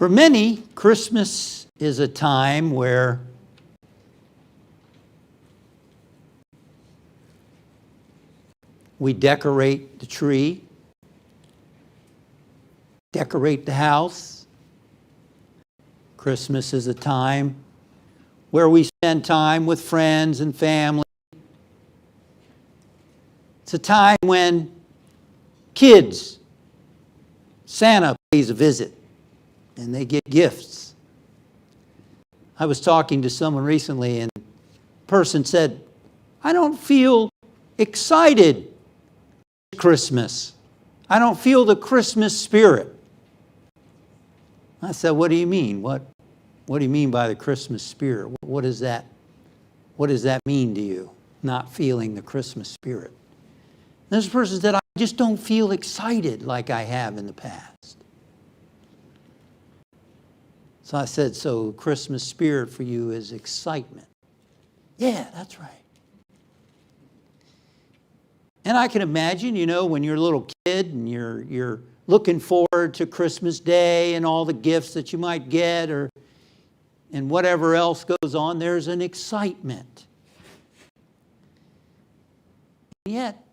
For many, Christmas is a time where we decorate the tree, decorate the house. Christmas is a time where we spend time with friends and family. It's a time when kids, Santa pays a visit and they get gifts. I was talking to someone recently and the person said, I don't feel excited Christmas. I don't feel the Christmas spirit. I said, what do you mean? What do you mean by the Christmas spirit? What does that mean to you, not feeling the Christmas spirit? And this person said, I just don't feel excited like I have in the past. So I said, so Christmas spirit for you is excitement. Yeah, that's right. And I can imagine, when you're a little kid and you're looking forward to Christmas Day and all the gifts that you might get and whatever else goes on, there's an excitement. And yet,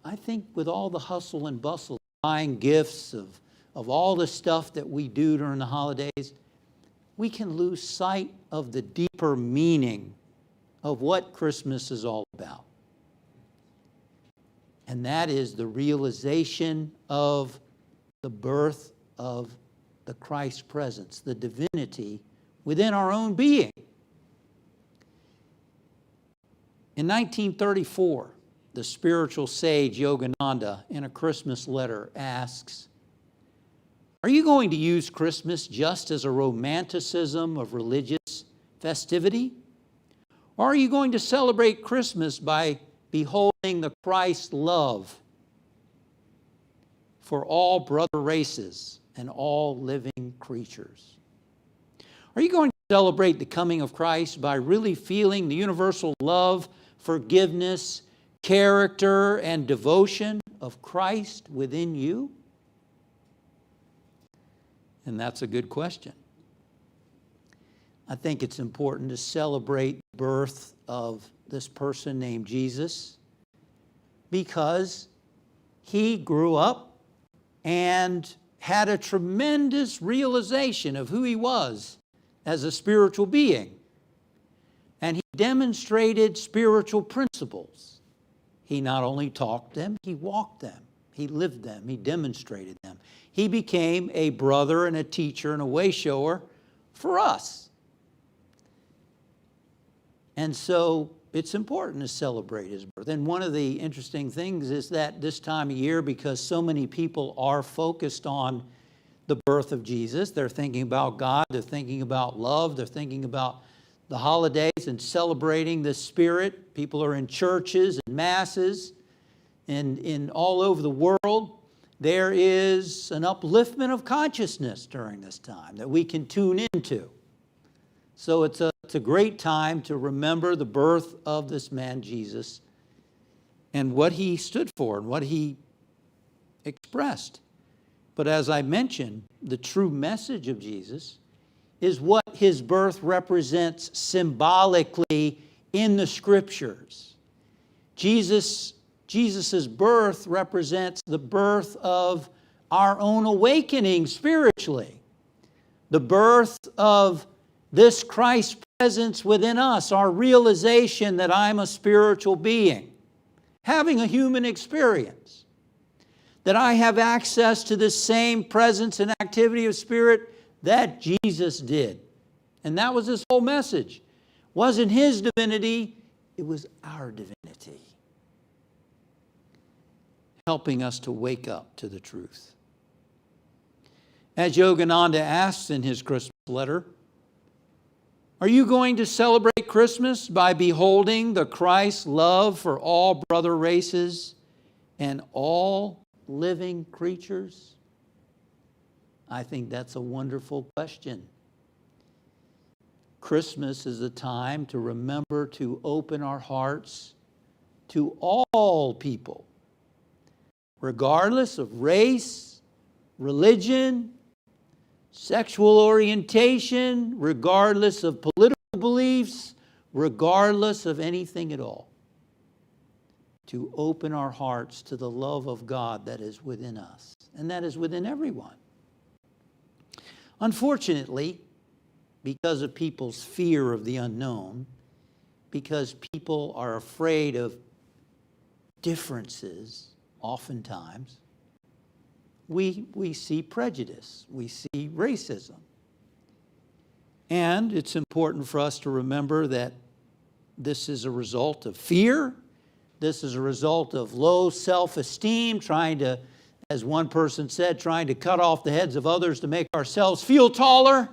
I think with all the hustle and bustle, buying gifts of all the stuff that we do during the holidays, we can lose sight of the deeper meaning of what Christmas is all about. And that is the realization of the birth of the Christ presence, the divinity within our own being. In 1934, the spiritual sage Yogananda, in a Christmas letter, asks, are you going to use Christmas just as a romanticism of religious festivity? Or are you going to celebrate Christmas by beholding the Christ love for all brother races and all living creatures? Are you going to celebrate the coming of Christ by really feeling the universal love, forgiveness, character, and devotion of Christ within you? And that's a good question. I think it's important to celebrate the birth of this person named Jesus because he grew up and had a tremendous realization of who he was as a spiritual being. And he demonstrated spiritual principles. He not only talked them, he walked them. He lived them. He demonstrated them. He became a brother and a teacher and a way shower for us. And so it's important to celebrate his birth. And one of the interesting things is that this time of year, because so many people are focused on the birth of Jesus, they're thinking about God, they're thinking about love, they're thinking about the holidays and celebrating the Spirit. People are in churches and masses and in all over the world. There is an upliftment of consciousness during this time that we can tune into. So it's a great time to remember the birth of this man, Jesus, and what he stood for and what he expressed. But as I mentioned, the true message of Jesus is what his birth represents symbolically in the Scriptures. Jesus' birth represents the birth of our own awakening spiritually. The birth of this Christ presence within us, our realization that I'm a spiritual being, having a human experience, that I have access to the same presence and activity of Spirit that Jesus did. And that was his whole message. It wasn't his divinity, it was our divinity, helping us to wake up to the truth. As Yogananda asks in his Christmas letter, are you going to celebrate Christmas by beholding the Christ love for all brother races and all living creatures? I think that's a wonderful question. Christmas is a time to remember to open our hearts to all people, regardless of race, religion, sexual orientation, regardless of political beliefs, regardless of anything at all. To open our hearts to the love of God that is within us, and that is within everyone. Unfortunately, because of people's fear of the unknown, because people are afraid of differences, oftentimes, we see prejudice, we see racism. And it's important for us to remember that this is a result of fear. This is a result of low self-esteem, trying to, as one person said, trying to cut off the heads of others to make ourselves feel taller.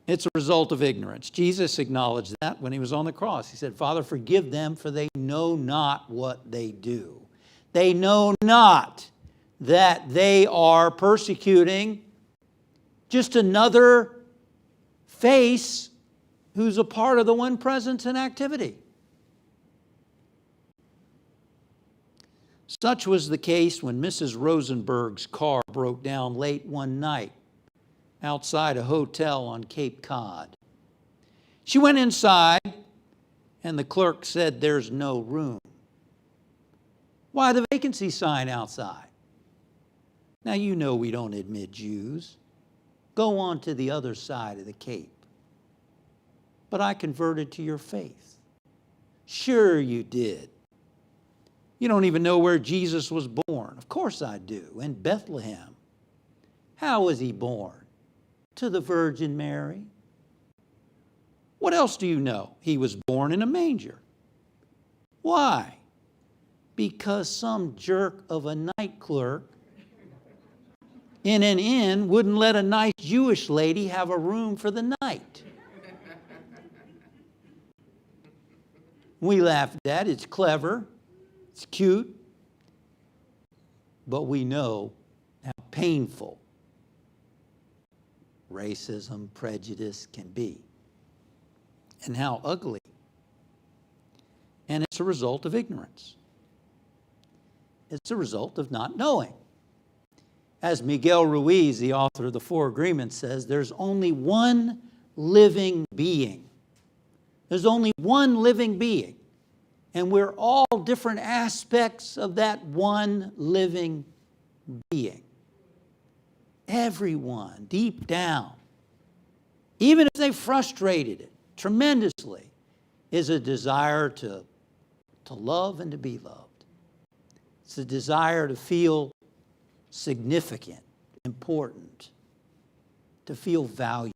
It's a result of ignorance. Jesus acknowledged that when he was on the cross. He said, Father, forgive them, for they know not what they do. They know not that they are persecuting just another face who's a part of the one presence and activity. Such was the case when Mrs. Rosenberg's car broke down late one night outside a hotel on Cape Cod. She went inside and the clerk said, there's no room. Why the vacancy sign outside? Now you know we don't admit Jews. Go on to the other side of the Cape. But I converted to your faith. Sure you did. You don't even know where Jesus was born. Of course I do, in Bethlehem. How was he born? To the Virgin Mary. What else do you know? He was born in a manger. Why? Because some jerk of a night clerk in an inn wouldn't let a nice Jewish lady have a room for the night. We laughed at it. It's clever. It's cute. But we know how painful racism, prejudice can be, and how ugly. And it's a result of ignorance. It's a result of not knowing. As Miguel Ruiz, the author of the Four Agreements, says, there's only one living being. There's only one living being. And we're all different aspects of that one living being. Everyone, deep down, even if they frustrated it tremendously, is a desire to love and to be loved. It's a desire to feel significant, important, to feel valued.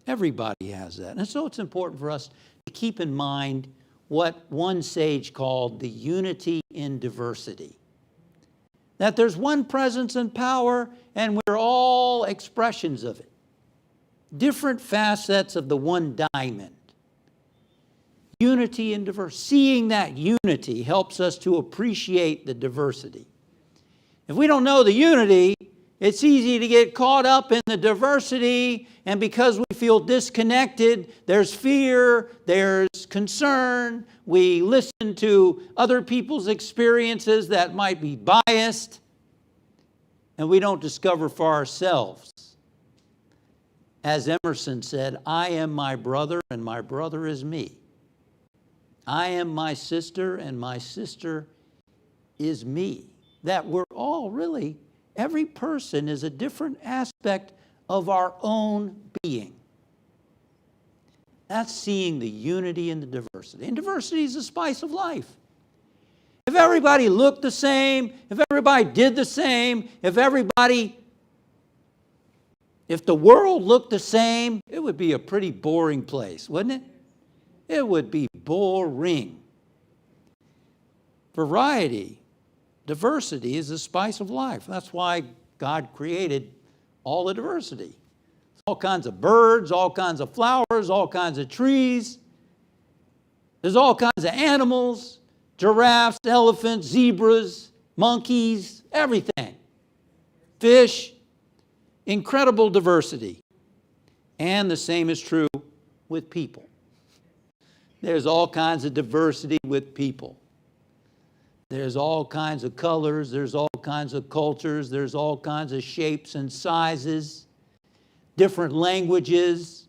Everybody has that. And so it's important for us to keep in mind what one sage called the unity in diversity. That there's one presence and power, and we're all expressions of it. Different facets of the one diamond. Unity in diversity. Seeing that unity helps us to appreciate the diversity. If we don't know the unity, it's easy to get caught up in the diversity, and because we feel disconnected, there's fear, there's concern, we listen to other people's experiences that might be biased, and we don't discover for ourselves. As Emerson said, I am my brother and my brother is me. I am my sister and my sister is me. That we're all really, every person is a different aspect of our own being. That's seeing the unity and the diversity. And diversity is the spice of life. If everybody looked the same, if everybody did the same, if the world looked the same, it would be a pretty boring place, wouldn't it? It would be boring. Variety, diversity is the spice of life. That's why God created all the diversity. All kinds of birds, all kinds of flowers, all kinds of trees. There's all kinds of animals, giraffes, elephants, zebras, monkeys, everything. Fish, incredible diversity. And the same is true with people. There's all kinds of diversity with people. There's all kinds of colors, there's all kinds of cultures, there's all kinds of shapes and sizes, different languages,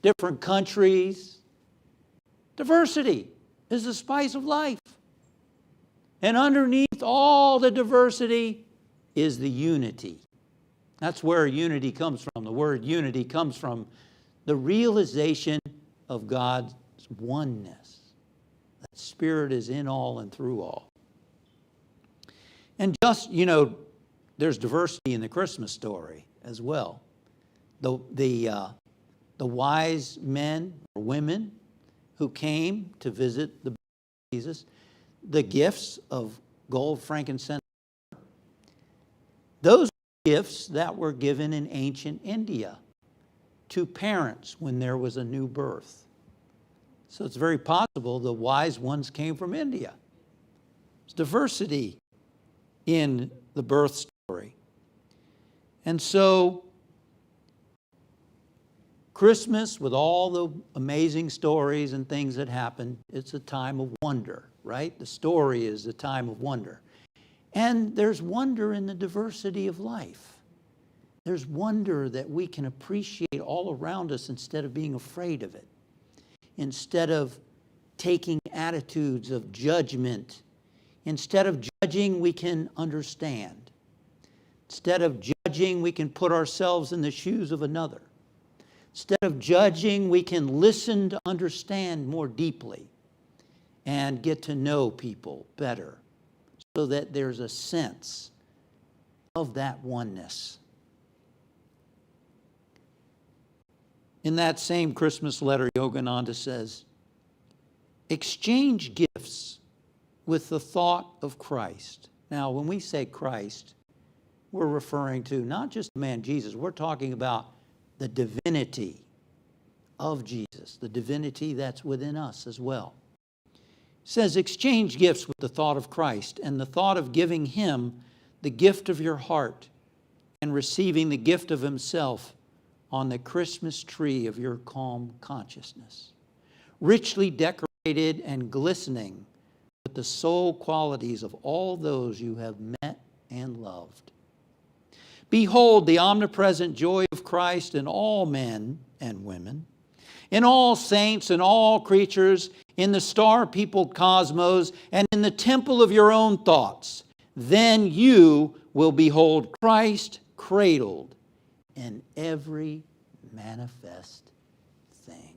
different countries. Diversity is the spice of life. And underneath all the diversity is the unity. That's where unity comes from. The word unity comes from the realization of God's oneness. That Spirit is in all and through all. And just, there's diversity in the Christmas story as well. The wise men or women who came to visit the birth of Jesus, the gifts of gold, frankincense, those gifts that were given in ancient India to parents when there was a new birth. So it's very possible the wise ones came from India. There's diversity in the birth story. And so Christmas, with all the amazing stories and things that happen, it's a time of wonder, right? The story is a time of wonder. And there's wonder in the diversity of life. There's wonder that we can appreciate all around us instead of being afraid of it. Instead of taking attitudes of judgment. Instead of judging, we can understand. Instead of judging, we can put ourselves in the shoes of another. Instead of judging, we can listen to understand more deeply and get to know people better so that there's a sense of that oneness. In that same Christmas letter, Yogananda says, exchange gifts with the thought of Christ. Now, when we say Christ, we're referring to not just the man Jesus, we're talking about the divinity of Jesus, the divinity that's within us as well. It says, exchange gifts with the thought of Christ and the thought of giving him the gift of your heart and receiving the gift of himself on the Christmas tree of your calm consciousness, richly decorated and glistening with the soul qualities of all those you have met and loved. Behold the omnipresent joy of Christ in all men and women, in all saints and all creatures, in the star-peopled cosmos, and in the temple of your own thoughts. Then you will behold Christ cradled in every manifest thing.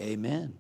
Amen.